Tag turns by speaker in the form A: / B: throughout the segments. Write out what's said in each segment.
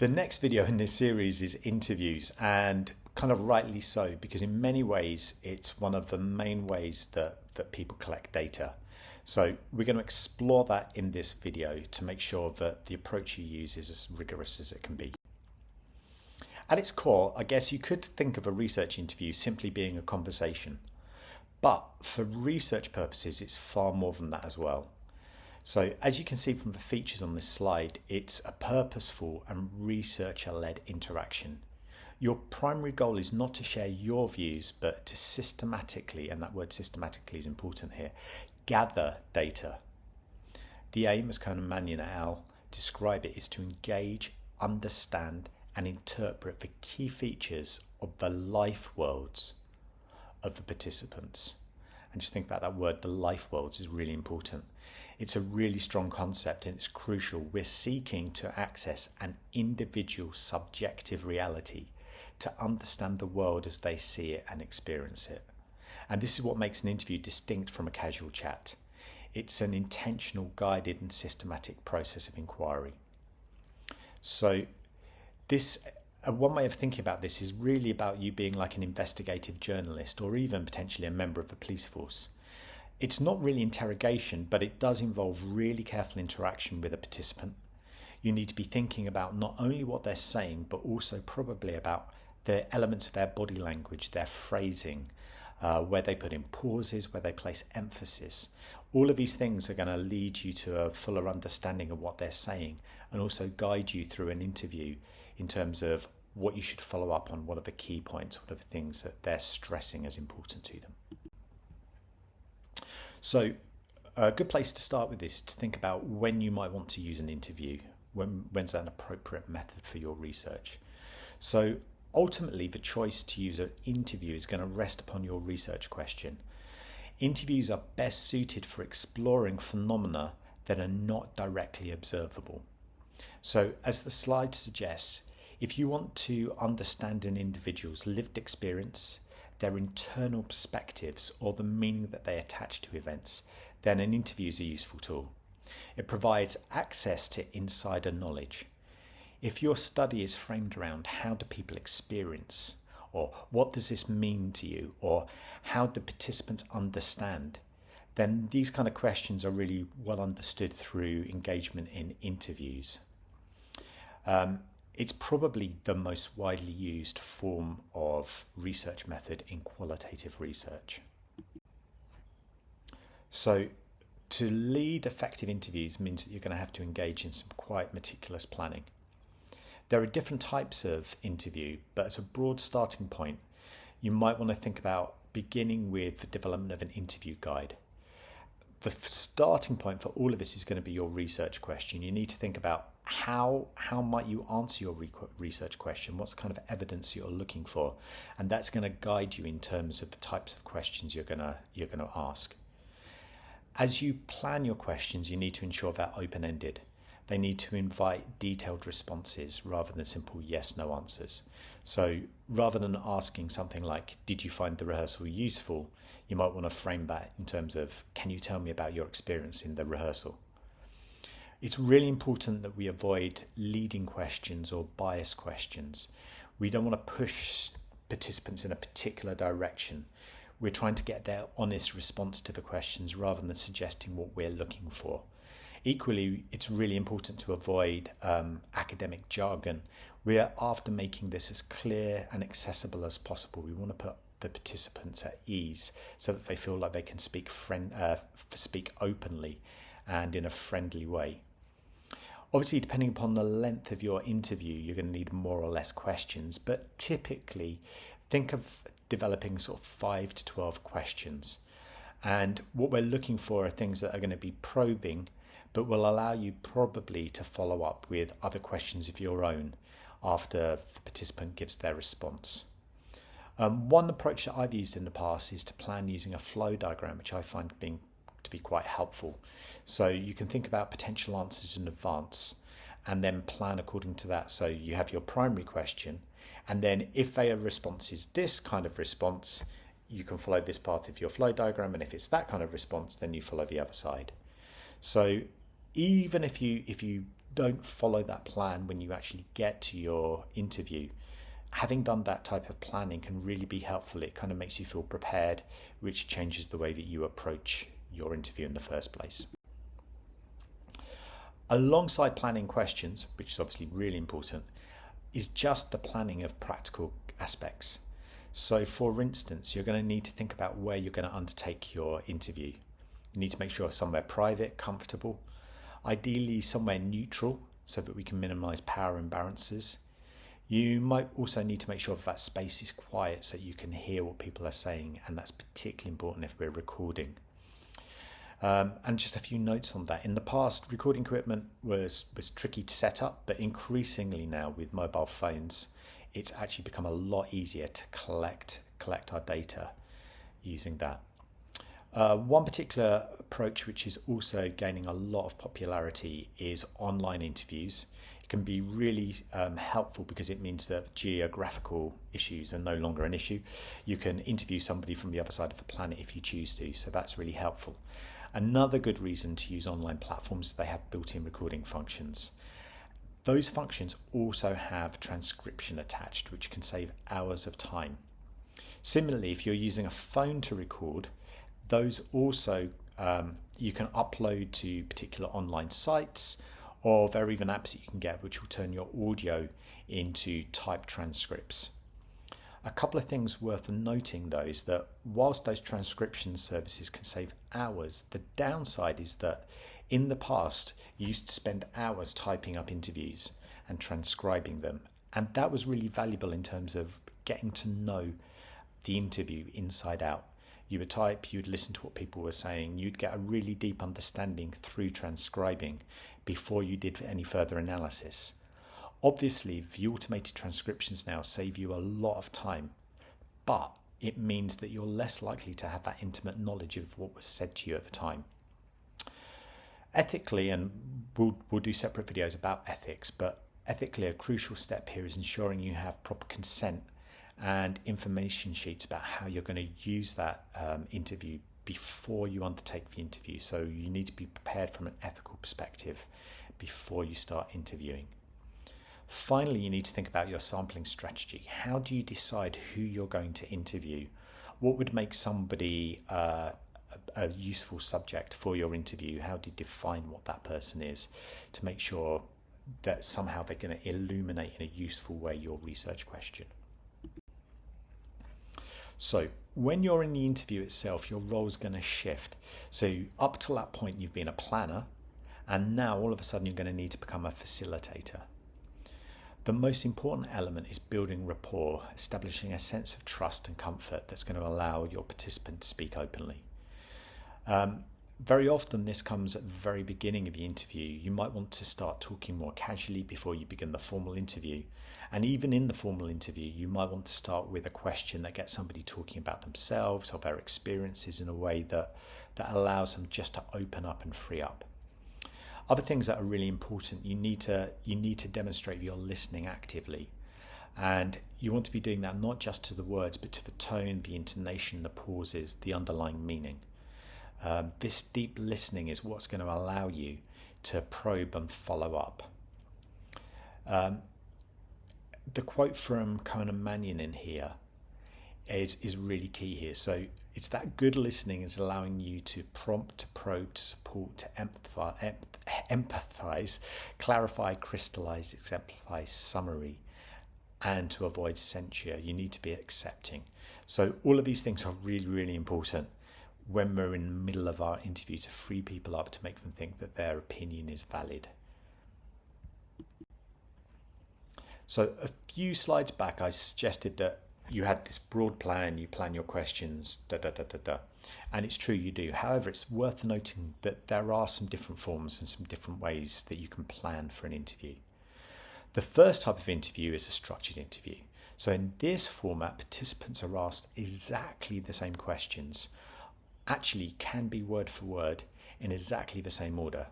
A: The next video in this series is interviews, and kind of rightly so, because in many ways it's one of the main ways that people collect data. So we're going to explore that in this video to make sure that the approach you use is as rigorous as it can be. At its core, I guess you could think of a research interview simply being a conversation, but for research purposes it's far more than that as well. So as you can see from the features on this slide, it's a purposeful and researcher-led interaction. Your primary goal is not to share your views, but to systematically, and that word systematically is important here, gather data. The aim, as Conan Mannion et al. Describe it, is to engage, understand and interpret the key features of the life worlds of the participants. And just think about that word, the life worlds is really important. It's a really strong concept and it's crucial. We're seeking to access an individual subjective reality to understand the world as they see it and experience it. And this is what makes an interview distinct from a casual chat. It's an intentional, guided and systematic process of inquiry. So one way of thinking about this is really about you being like an investigative journalist or even potentially a member of the police force. It's not really interrogation, but it does involve really careful interaction with a participant. You need to be thinking about not only what they're saying, but also probably about the elements of their body language, their phrasing, where they put in pauses, where they place emphasis. All of these things are going to lead you to a fuller understanding of what they're saying and also guide you through an interview in terms of what you should follow up on, what are the key points, what are the things that they're stressing as important to them. So a good place to start with this is to think about when you might want to use an interview. When's an appropriate method for your research? So ultimately, the choice to use an interview is going to rest upon your research question. Interviews are best suited for exploring phenomena that are not directly observable. So as the slide suggests, if you want to understand an individual's lived experience, their internal perspectives, or the meaning that they attach to events, then an interview is a useful tool. It provides access to insider knowledge. If your study is framed around how do people experience, or what does this mean to you, or how do participants understand, then these kind of questions are really well understood through engagement in interviews. It's probably the most widely used form of research method in qualitative research. So to lead effective interviews means that you're going to have to engage in some quite meticulous planning. There are different types of interview, but as a broad starting point, you might want to think about beginning with the development of an interview guide. The starting point for all of this is going to be your research question. You need to think about how might you answer your research question, what's the kind of evidence you're looking for, and that's going to guide you in terms of the types of questions you're going to ask. As you plan your questions, you need to ensure they're open-ended. They need to invite detailed responses rather than simple yes/no answers. So rather than asking something like, did you find the rehearsal useful? You might want to frame that in terms of, can you tell me about your experience in the rehearsal? It's really important that we avoid leading questions or biased questions. We don't want to push participants in a particular direction. We're trying to get their honest response to the questions rather than suggesting what we're looking for. Equally, it's really important to avoid academic jargon. We're after making this as clear and accessible as possible. We want to put the participants at ease so that they feel like they can speak openly and in a friendly way. Obviously, depending upon the length of your interview, you're going to need more or less questions, but typically think of developing sort of 5 to 12 questions. And what we're looking for are things that are going to be probing, but will allow you probably to follow up with other questions of your own after the participant gives their response. One approach that I've used in the past is to plan using a flow diagram, which I find to be quite helpful. So you can think about potential answers in advance and then plan according to that. So you have your primary question, and then if their response is this kind of response, you can follow this part of your flow diagram, and if it's that kind of response, then you follow the other side. So even if you don't follow that plan when you actually get to your interview, having done that type of planning can really be helpful. It kind of makes you feel prepared, which changes the way that you approach your interview in the first place. Alongside planning questions, which is obviously really important, is just the planning of practical aspects. So for instance, you're going to need to think about where you're going to undertake your interview. You need to make sure somewhere private, comfortable, ideally somewhere neutral so that we can minimize power imbalances. You might also need to make sure that space is quiet so you can hear what people are saying, and that's particularly important if we're recording. And just a few notes on that. In the past, recording equipment was tricky to set up, but increasingly now with mobile phones, it's actually become a lot easier to collect our data using that. One particular approach which is also gaining a lot of popularity is online interviews. It can be really helpful because it means that geographical issues are no longer an issue. You can interview somebody from the other side of the planet if you choose to, so that's really helpful. Another good reason to use online platforms is they have built-in recording functions. Those functions also have transcription attached, which can save hours of time. Similarly, if you're using a phone to record, those also you can upload to particular online sites, or there are even apps that you can get which will turn your audio into typed transcripts. A couple of things worth noting though is that whilst those transcription services can save hours, the downside is that in the past you used to spend hours typing up interviews and transcribing them, and that was really valuable in terms of getting to know the interview inside out. You would type, you would listen to what people were saying, you'd get a really deep understanding through transcribing before you did any further analysis. Obviously, the automated transcriptions now save you a lot of time, but it means that you're less likely to have that intimate knowledge of what was said to you at the time. Ethically, and we'll do separate videos about ethics, but ethically a crucial step here is ensuring you have proper consent and information sheets about how you're going to use that interview before you undertake the interview. So you need to be prepared from an ethical perspective before you start interviewing. Finally, you need to think about your sampling strategy. How do you decide who you're going to interview? What would make somebody a useful subject for your interview? How do you define what that person is to make sure that somehow they're going to illuminate in a useful way your research question? So when you're in the interview itself, your role is going to shift. So up till that point, you've been a planner, and now all of a sudden you're going to need to become a facilitator. The most important element is building rapport, establishing a sense of trust and comfort that's going to allow your participant to speak openly. Very often this comes at the very beginning of the interview. You might want to start talking more casually before you begin the formal interview. And even in the formal interview, you might want to start with a question that gets somebody talking about themselves or their experiences in a way that allows them just to open up and free up. Other things that are really important, you need to demonstrate you're listening actively. And you want to be doing that not just to the words, but to the tone, the intonation, the pauses, the underlying meaning. This deep listening is what's going to allow you to probe and follow up. The quote from Conan Mannion in here is really key here. So it's that good listening is allowing you to prompt, to probe, to support, to empathize, clarify, crystallize, exemplify, summary, and to avoid censure. You need to be accepting. So all of these things are really, really important when we're in the middle of our interview, to free people up, to make them think that their opinion is valid. So a few slides back, I suggested that you had this broad plan, you plan your questions, and it's true, you do. However, it's worth noting that there are some different forms and some different ways that you can plan for an interview. The first type of interview is a structured interview. So in this format, participants are asked exactly the same questions, actually can be word for word in exactly the same order.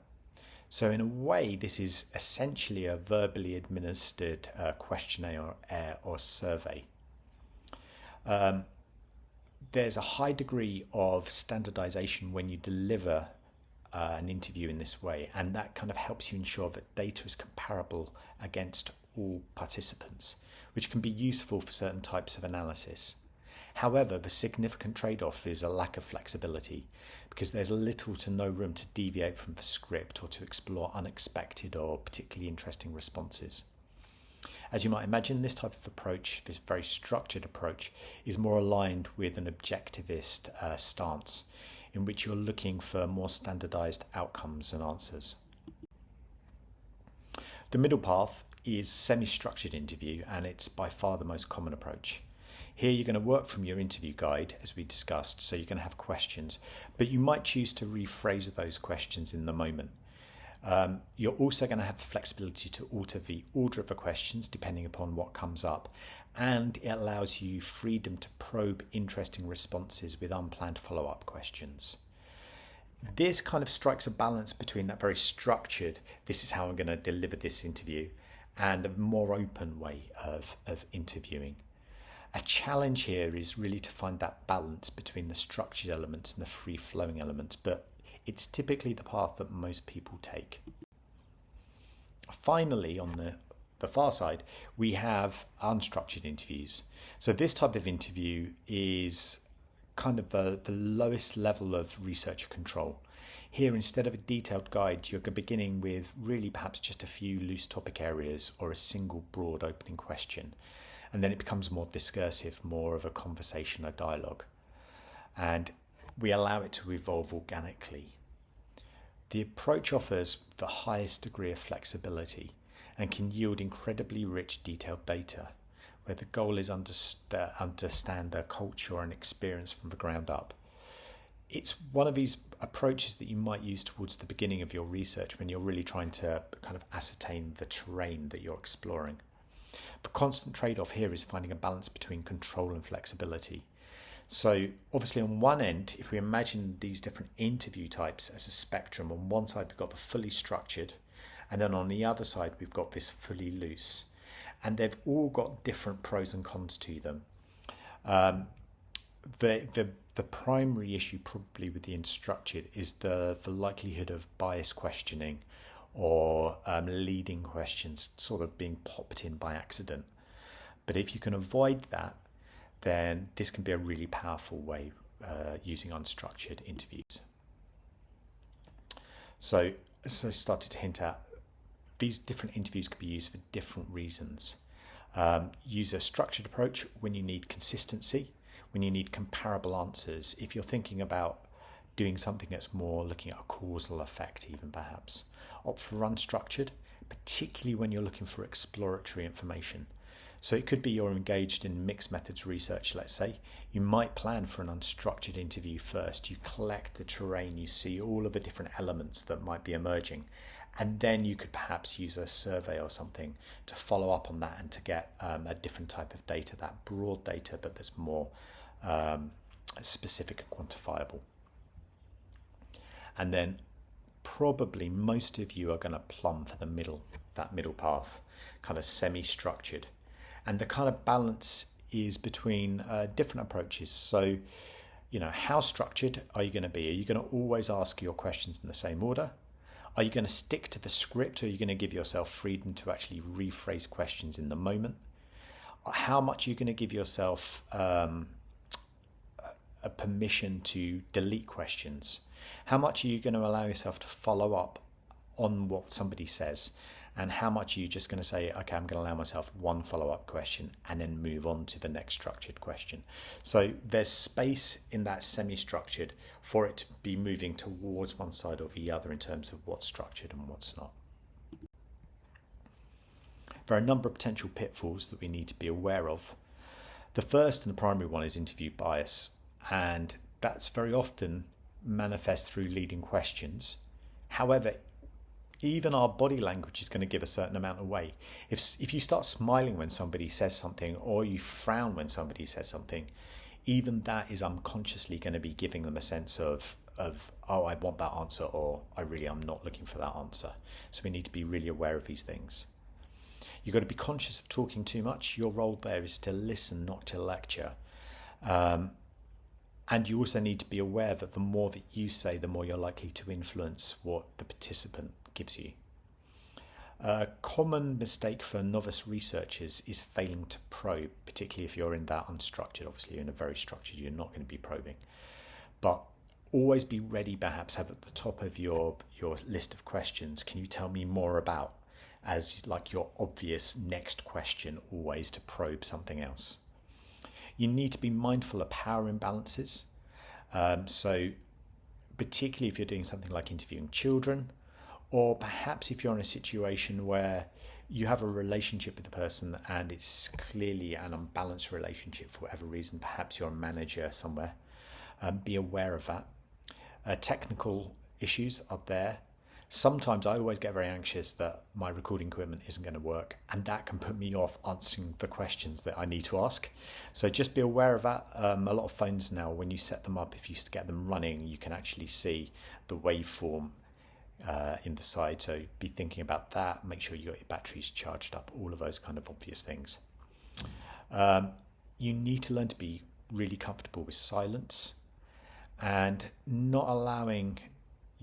A: So in a way, this is essentially a verbally administered questionnaire or survey. There's a high degree of standardization when you deliver an interview in this way, and that kind of helps you ensure that data is comparable against all participants, which can be useful for certain types of analysis. However, the significant trade-off is a lack of flexibility, because there's little to no room to deviate from the script or to explore unexpected or particularly interesting responses. As you might imagine, this type of approach, this very structured approach, is more aligned with an objectivist stance, in which you're looking for more standardized outcomes and answers. The middle path is semi-structured interview, and it's by far the most common approach. Here you're going to work from your interview guide, as we discussed, so you're going to have questions, but you might choose to rephrase those questions in the moment. You're also going to have the flexibility to alter the order of the questions depending upon what comes up, and it allows you freedom to probe interesting responses with unplanned follow-up questions. This kind of strikes a balance between that very structured, this is how I'm going to deliver this interview, and a more open way of interviewing. A challenge here is really to find that balance between the structured elements and the free-flowing elements, but it's typically the path that most people take. Finally, on the far side, we have unstructured interviews. So this type of interview is kind of the lowest level of researcher control. Here, instead of a detailed guide, you're beginning with really perhaps just a few loose topic areas or a single broad opening question. And then it becomes more discursive, more of a conversation, a dialogue. And we allow it to evolve organically. The approach offers the highest degree of flexibility and can yield incredibly rich detailed data, where the goal is understand a culture and experience from the ground up. It's one of these approaches that you might use towards the beginning of your research when you're really trying to kind of ascertain the terrain that you're exploring. The constant trade-off here is finding a balance between control and flexibility. So obviously on one end, if we imagine these different interview types as a spectrum, on one side we've got the fully structured, and then on the other side we've got this fully loose. And they've all got different pros and cons to them. The primary issue probably with the unstructured is the likelihood of bias questioning or leading questions sort of being popped in by accident. But if you can avoid that, then this can be a really powerful way using unstructured interviews. So as I started to hint at, these different interviews could be used for different reasons. Use a structured approach when you need consistency, when you need comparable answers, if you're thinking about doing something that's more looking at a causal effect even perhaps. Opt for unstructured, particularly when you're looking for exploratory information. So it could be you're engaged in mixed methods research, let's say. You might plan for an unstructured interview first. You collect the terrain, you see all of the different elements that might be emerging, and then you could perhaps use a survey or something to follow up on that and to get a different type of data, that broad data, but that's more specific and quantifiable. And then probably most of you are going to plumb for that middle path, kind of semi-structured. And the kind of balance is between different approaches. So, how structured are you going to be? Are you going to always ask your questions in the same order? Are you going to stick to the script, or are you going to give yourself freedom to actually rephrase questions in the moment? How much are you going to give yourself a permission to delete questions? How much are you going to allow yourself to follow up on what somebody says? And how much are you just going to say, okay, I'm going to allow myself one follow-up question and then move on to the next structured question? So there's space in that semi-structured for it to be moving towards one side or the other in terms of what's structured and what's not. There are a number of potential pitfalls that we need to be aware of. The first and the primary one is interview bias, and that's very often manifest through leading questions. However, even our body language is going to give a certain amount away. If you start smiling when somebody says something, or you frown when somebody says something, even that is unconsciously going to be giving them a sense of oh, I want that answer, or I really am not looking for that answer. So we need to be really aware of these things. You've got to be conscious of talking too much. Your role there is to listen, not to lecture. And you also need to be aware that the more that you say, the more you're likely to influence what the participant gives you. A common mistake for novice researchers is failing to probe, particularly if you're in that unstructured. Obviously, you're in a very structured, you're not going to be probing. But always be ready, perhaps have at the top of your list of questions, can you tell me more about, as like your obvious next question, always to probe something else. You need to be mindful of power imbalances. So particularly if you're doing something like interviewing children, or perhaps if you're in a situation where you have a relationship with the person and it's clearly an unbalanced relationship for whatever reason, perhaps you're a manager somewhere, be aware of that. Technical issues are there. Sometimes I always get very anxious that my recording equipment isn't going to work, and that can put me off answering the questions that I need to ask. So just be aware of that. A lot of phones now, when you set them up, if you get them running, you can actually see the waveform in the side. So be thinking about that. Make sure you got your batteries charged up, all of those kind of obvious things. You need to learn to be really comfortable with silence and not allowing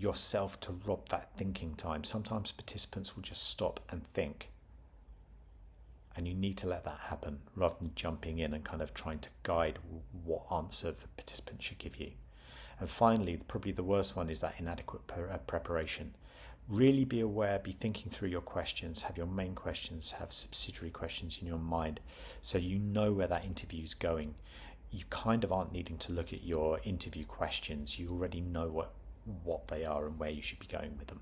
A: yourself to rob that thinking time. Sometimes participants will just stop and think, and you need to let that happen rather than jumping in and kind of trying to guide what answer the participant should give you. And finally, probably the worst one is that inadequate preparation. Really be aware, be thinking through your questions, have your main questions, have subsidiary questions in your mind so you know where that interview is going. You kind of aren't needing to look at your interview questions. You already know what they are and where you should be going with them.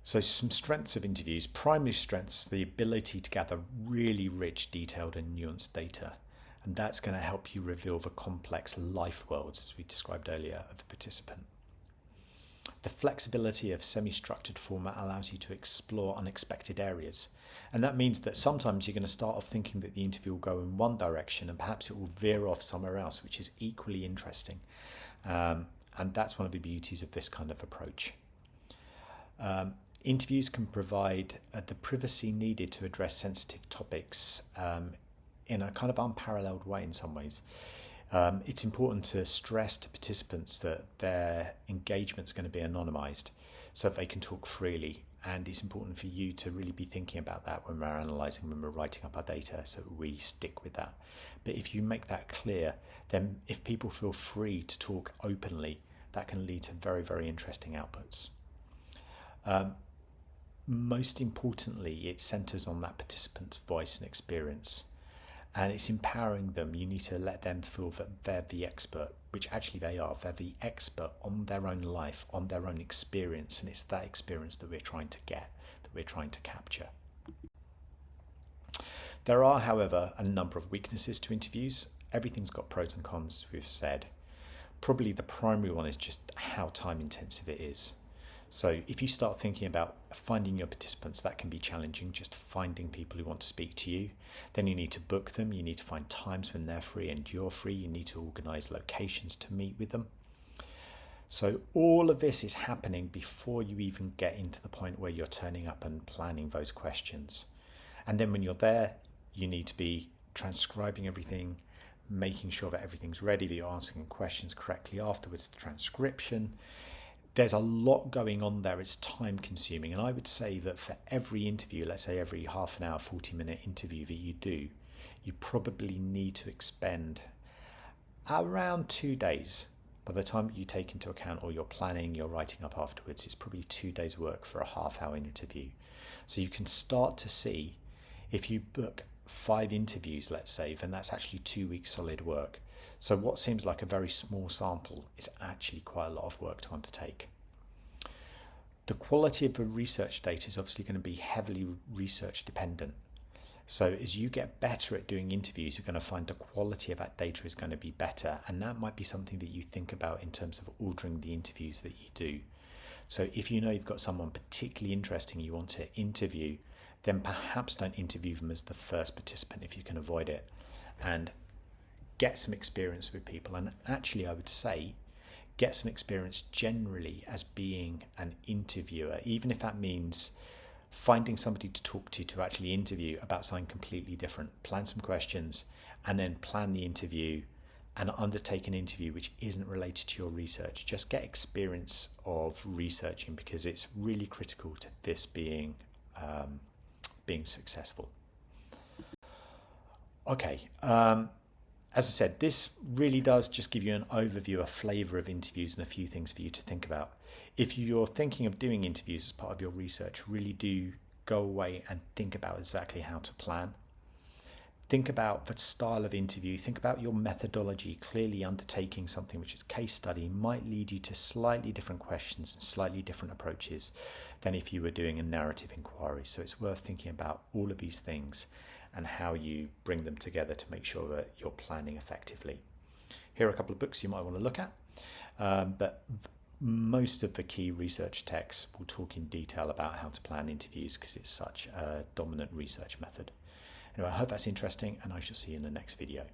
A: So some strengths of interviews. Primary strengths, the ability to gather really rich, detailed and nuanced data. And that's going to help you reveal the complex life worlds, as we described earlier, of the participant. The flexibility of semi-structured format allows you to explore unexpected areas. And that means that sometimes you're going to start off thinking that the interview will go in one direction and perhaps it will veer off somewhere else, which is equally interesting. And that's one of the beauties of this kind of approach. Interviews can provide the privacy needed to address sensitive topics in a kind of unparalleled way in some ways. It's important to stress to participants that their engagement is going to be anonymised so that they can talk freely. And it's important for you to really be thinking about that when we're analysing, when we're writing up our data, so we stick with that. But if you make that clear, then if people feel free to talk openly, that can lead to very, very interesting outputs. Most importantly, it centres on that participant's voice and experience. And it's empowering them. You need to let them feel that they're the expert, which actually they are. They're the expert on their own life, on their own experience. And it's that experience that we're trying to get, that we're trying to capture. There are, however, a number of weaknesses to interviews. Everything's got pros and cons, we've said. Probably the primary one is just how time intensive it is. So if you start thinking about finding your participants, that can be challenging, just finding people who want to speak to you. Then you need to book them, you need to find times when they're free and you're free, you need to organise locations to meet with them. So all of this is happening before you even get into the point where you're turning up and planning those questions. And then when you're there, you need to be transcribing everything, making sure that everything's ready, that you're answering questions correctly afterwards, the transcription. There's a lot going on there. It's time consuming. And I would say that for every interview, let's say every half an hour, 40-minute interview that you do, you probably need to expend around 2 days. By the time that you take into account all your planning, your writing up afterwards, it's probably 2 days work for a half-hour interview. So you can start to see, if you book 5 interviews, let's say, then that's actually 2 weeks solid work. So what seems like a very small sample is actually quite a lot of work to undertake. The quality of the research data is obviously going to be heavily research dependent. So as you get better at doing interviews, you're going to find the quality of that data is going to be better. And that might be something that you think about in terms of ordering the interviews that you do. So if you know you've got someone particularly interesting you want to interview, then perhaps don't interview them as the first participant if you can avoid it. And get some experience with people. And actually, I would say, get some experience generally as being an interviewer, even if that means finding somebody to talk to actually interview about something completely different. Plan some questions and then plan the interview and undertake an interview which isn't related to your research. Just get experience of researching, because it's really critical to this being successful. Okay, as I said, this really does just give you an overview, a flavour of interviews, and a few things for you to think about. If you're thinking of doing interviews as part of your research, really do go away and think about exactly how to plan. Think about the style of interview, think about your methodology. Clearly undertaking something which is case study might lead you to slightly different questions and slightly different approaches than if you were doing a narrative inquiry. So it's worth thinking about all of these things and how you bring them together to make sure that you're planning effectively. Here are a couple of books you might want to look at, but most of the key research texts will talk in detail about how to plan interviews, because it's such a dominant research method. Anyway, I hope that's interesting, and I shall see you in the next video.